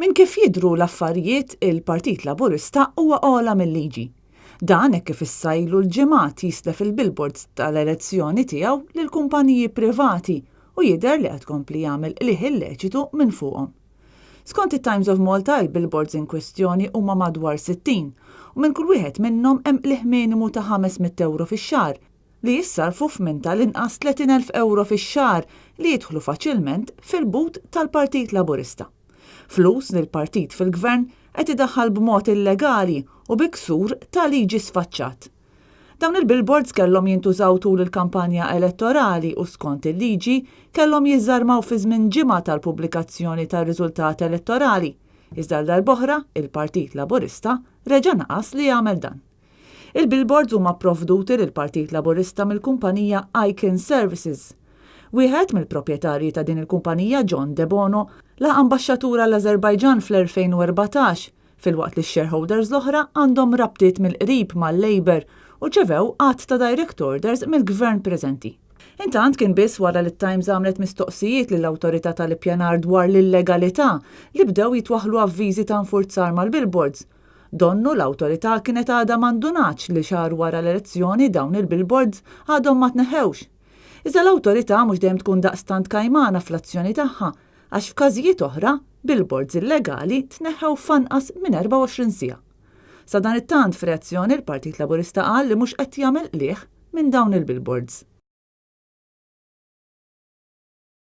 Minn kif jidhru l-affarijiet il-Partit Laburista huwa ogħla mill-liġi. Dan hekk kif issajlu l-ġimgħat jislef il-billboards tal-elezzjoni tiegħu lil kumpaniji privati u jidher li qed kompli jagħmel liħ illeċitu minn fuqhom. Skont it-Times of Malta il-billboards in kwestjoni huma madwar 60 u minn kull wieħed minnhom hemm liħ minimu ta' €500 fix-xahar li jissarfu f'minn tal-inqas €30,000 fix-xahar li jidħlu faċilment fil-but tal-Partit Laburista. Flus li l-partit fil-gvern qed idaħħal b'mod illegali u biksur ta' liġi sfaċċat. Dawn il-billboards kellhom jintużaw tul il-kampanja elettorali u skont il-liġi kellhom jiżarmaw fi żmien ġimgħa tal-pubblikazzjoni tar-riżultat elettorali. Iżda darb'oħra il-Partit Laburista reġa' naqas li jagħmel dan. Il-billboards huma pprovduti lill-Partit Laburista mill-kumpanija Icon Services. Wieħed mill-proprjetarji ta' din il-kumpanija, John De Bono, laqa ambaxxatura l-Azerbajġan fl-2014 filwaqt li x-shareholders l-oħra għandhom rabtiet mill-qrib mal-Labour u ċevew qatt ta' direct orders mill-gvern preżenti. Intant kien biss wara li t-Times għamlet mistoqsijiet lill-awtorità tal-ippjanar dwar l-illegalità li bdew jitwaħħlu avviżi ta' nfurzar mal-billboards. Donnu l-awtorità kienet għadha m'għandunatx li xahar wara l-elezzjoni dawn il-billboards għadhom ma tneħħewx. Iżda l-awtorità mhux dejjem tkun daqstant kajmana fl-azzjoni tagħha għax f'każijiet oħra billboards illegali tneħħew f'anqas minn 24 siegħa. Sa dan it-tant f'reazzjoni l-Partit Laburista qal li mhux qed jagħmel liħ minn dawn il-billboards.